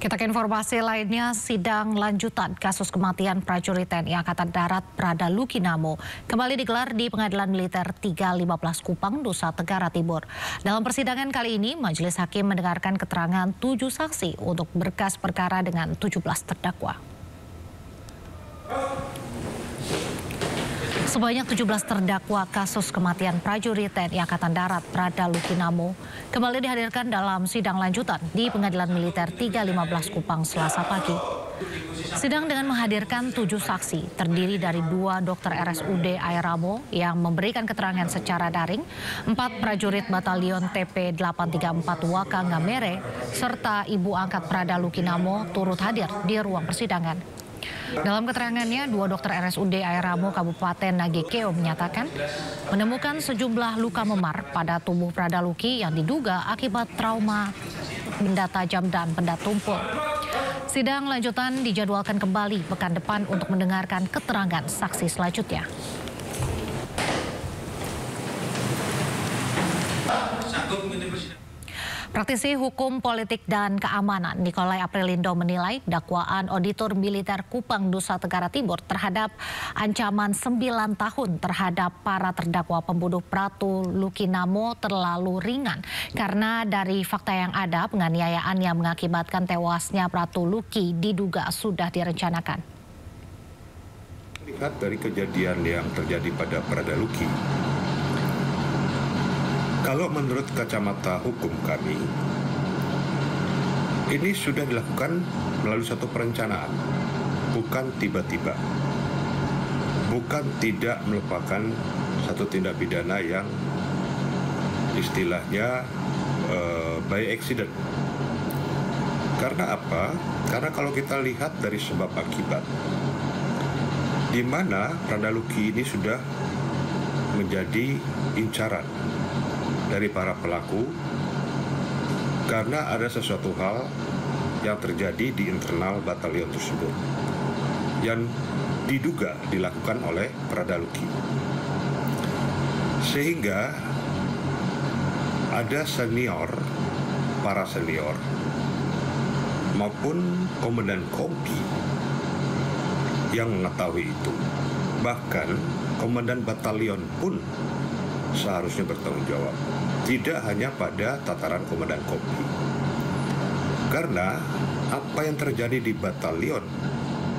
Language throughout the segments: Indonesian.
Kita ke informasi lainnya, sidang lanjutan kasus kematian prajurit TNI Angkatan Darat Prada Lukinamo kembali digelar di Pengadilan Militer 315 Kupang, Nusa Tenggara Timur. Dalam persidangan kali ini, Majelis Hakim mendengarkan keterangan 7 saksi untuk berkas perkara dengan 17 terdakwa. Sebanyak 17 terdakwa kasus kematian prajurit TNI Angkatan Darat Prada Lukinamo kembali dihadirkan dalam sidang lanjutan di Pengadilan Militer 315 Kupang Selasa pagi. Sidang dengan menghadirkan 7 saksi terdiri dari 2 dokter RSUD Airamo yang memberikan keterangan secara daring, 4 prajurit Batalion TP 834 Waka Ngamere, serta ibu angkat Prada Lukinamo turut hadir di ruang persidangan. Dalam keterangannya, 2 dokter RSUD Airamo Kabupaten Nagekeo menyatakan menemukan sejumlah luka memar pada tubuh Prada Luki yang diduga akibat trauma benda tajam dan benda tumpul. Sidang lanjutan dijadwalkan kembali pekan depan untuk mendengarkan keterangan saksi selanjutnya. Praktisi hukum politik dan keamanan Nikolai Aprilindo menilai dakwaan auditor militer Kupang Nusa Tenggara Timur terhadap ancaman 9 tahun terhadap para terdakwa pembunuh Pratu Lukinamo terlalu ringan karena dari fakta yang ada penganiayaan yang mengakibatkan tewasnya Pratu Luki diduga sudah direncanakan. Lihat dari kejadian yang terjadi pada Prada Luki. Kalau menurut kacamata hukum kami, ini sudah dilakukan melalui satu perencanaan, bukan tiba-tiba, bukan tidak melupakan satu tindak pidana yang istilahnya by accident. Karena apa? Karena kalau kita lihat dari sebab akibat, di mana Prada Luki ini sudah menjadi incaran dari para pelaku karena ada sesuatu hal yang terjadi di internal batalion tersebut yang diduga dilakukan oleh Prada Luki. Sehingga ada para senior maupun komandan kompi yang mengetahui itu. Bahkan komandan batalion pun seharusnya bertanggung jawab, tidak hanya pada tataran komandan kompi. Karena apa yang terjadi di batalion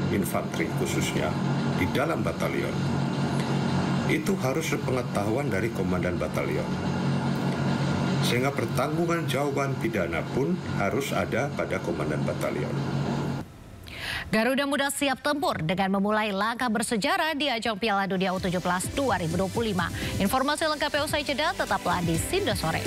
infanteri khususnya di dalam batalion itu harus sepengetahuan dari komandan batalion. Sehingga pertanggungan jawaban pidana pun harus ada pada komandan batalion. Garuda Muda siap tempur dengan memulai langkah bersejarah di ajang Piala Dunia U17 2025. Informasi lengkapnya usai jeda, tetaplah di Sindo Sore.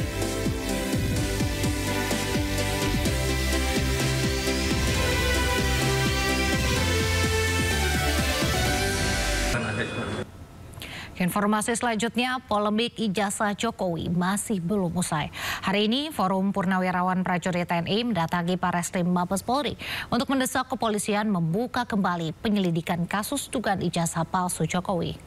Informasi selanjutnya, polemik ijazah Jokowi masih belum usai. Hari ini, Forum Purnawirawan Prajurit TNI mendatangi Barreskrim Mabes Polri untuk mendesak kepolisian membuka kembali penyelidikan kasus dugaan ijazah palsu Jokowi.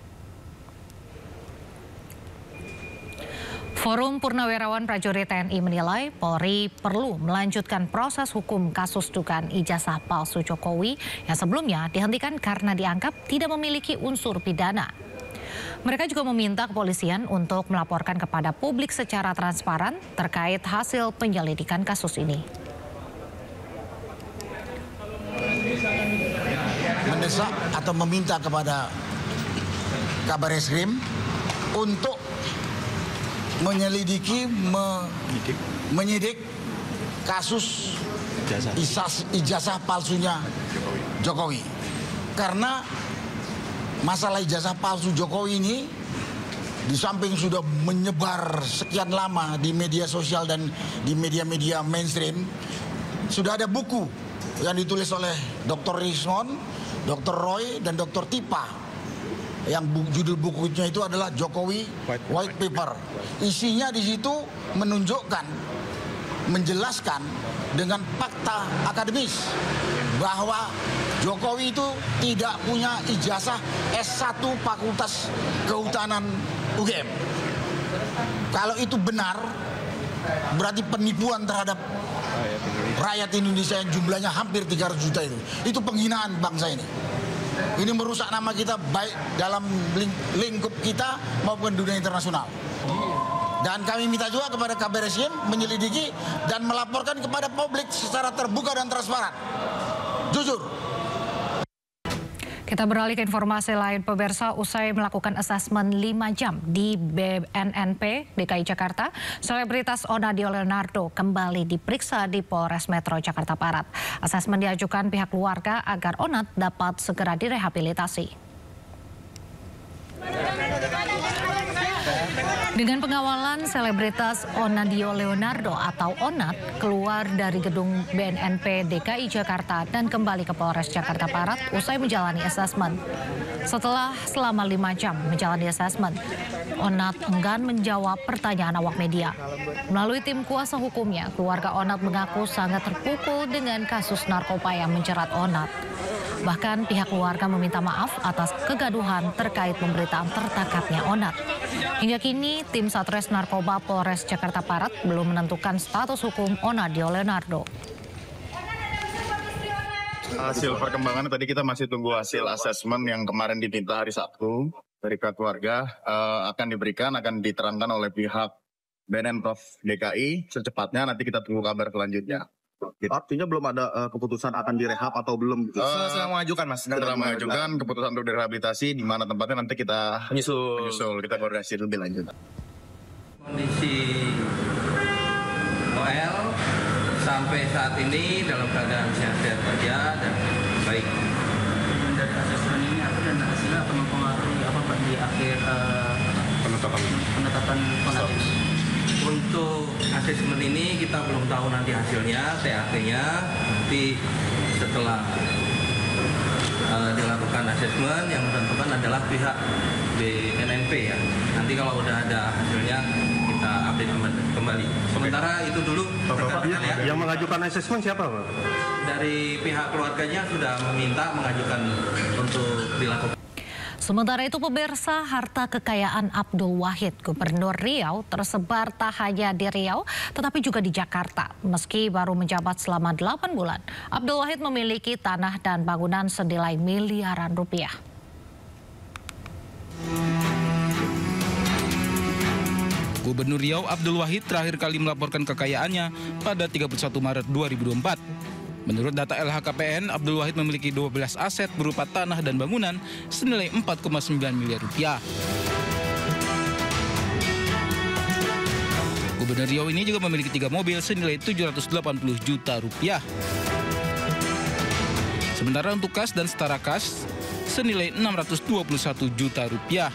Forum Purnawirawan Prajurit TNI menilai Polri perlu melanjutkan proses hukum kasus dugaan ijazah palsu Jokowi yang sebelumnya dihentikan karena dianggap tidak memiliki unsur pidana. Mereka juga meminta kepolisian untuk melaporkan kepada publik secara transparan terkait hasil penyelidikan kasus ini. Mendesak atau meminta kepada Kabareskrim untuk menyelidiki, menyidik kasus ijazah palsunya Jokowi. Karena masalah ijazah palsu Jokowi ini di samping sudah menyebar sekian lama di media sosial dan di media-media mainstream, sudah ada buku yang ditulis oleh Dr. Rismon, Dr. Roy, dan Dr. Tipa. Yang judul bukunya itu adalah Jokowi White Paper. Isinya di situ menunjukkan, menjelaskan dengan fakta akademis bahwa Jokowi itu tidak punya ijazah S1 Fakultas Kehutanan UGM. Kalau itu benar, berarti penipuan terhadap rakyat Indonesia yang jumlahnya hampir 300 juta itu. Itu penghinaan bangsa ini. Ini merusak nama kita baik dalam lingkup kita maupun dunia internasional. Dan kami minta juga kepada Kabar Eskrim menyelidiki dan melaporkan kepada publik secara terbuka dan transparan. Jujur. Kita beralih ke informasi lain, pemirsa. Usai melakukan asesmen 5 jam di BNNP DKI Jakarta, selebritas Onadio Leonardo kembali diperiksa di Polres Metro Jakarta Barat. Asesmen diajukan pihak keluarga agar Onat dapat segera direhabilitasi. Dengan pengawalan, selebritas Onadio Leonardo atau Onat keluar dari gedung BNNP DKI Jakarta dan kembali ke Polres Jakarta Barat usai menjalani asesmen. Setelah selama 5 jam menjalani asesmen, Onat enggan menjawab pertanyaan awak media. Melalui tim kuasa hukumnya, keluarga Onat mengaku sangat terpukul dengan kasus narkoba yang menjerat Onat. Bahkan pihak keluarga meminta maaf atas kegaduhan terkait pemberitaan tertangkapnya Onat. Hingga kini, tim Satres Narkoba Polres Jakarta Barat belum menentukan status hukum Onadio Leonardo. Hasil perkembangan tadi kita masih tunggu hasil asesmen yang kemarin diminta hari Sabtu dari pihak keluarga, akan diterangkan oleh pihak BNN-Prof DKI secepatnya. Nanti kita tunggu kabar selanjutnya. Artinya belum ada keputusan akan direhab atau belum? Sedang mengajukan, Mas. Sedang mengajukan keputusan untuk direhabilitasi, di mana tempatnya nanti kita menyusul, kita koordinasi lebih lanjut. Kondisi OL sampai saat ini dalam keadaan sehat-sehat saja dan baik. Dari asesmen ini apa dan hasilnya akan mempengaruhi apa Pak di akhir penetapan Onat ini? Untuk asesmen ini kita belum tahu nanti hasilnya, TAT-nya nanti setelah dilakukan asesmen yang menentukan adalah pihak BNNP ya. Nanti kalau udah ada hasilnya kita update kembali. Sementara itu dulu. Ya. Yang mengajukan asesmen siapa Pak? Dari pihak keluarganya sudah meminta mengajukan untuk dilakukan. Sementara itu, pemirsa, harta kekayaan Abdul Wahid, Gubernur Riau, tersebar tak hanya di Riau, tetapi juga di Jakarta. Meski baru menjabat selama 8 bulan, Abdul Wahid memiliki tanah dan bangunan senilai miliaran rupiah. Gubernur Riau Abdul Wahid terakhir kali melaporkan kekayaannya pada 31 Maret 2024. Menurut data LHKPN, Abdul Wahid memiliki 12 aset berupa tanah dan bangunan senilai 4,9 miliar rupiah. Gubernur Riau ini juga memiliki 3 mobil senilai 780 juta rupiah. Sementara untuk kas dan setara kas senilai 621 juta rupiah.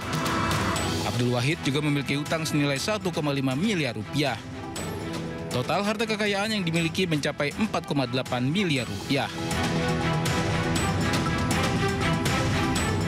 Abdul Wahid juga memiliki utang senilai 1,5 miliar rupiah. Total harta kekayaan yang dimiliki mencapai 4,8 miliar rupiah.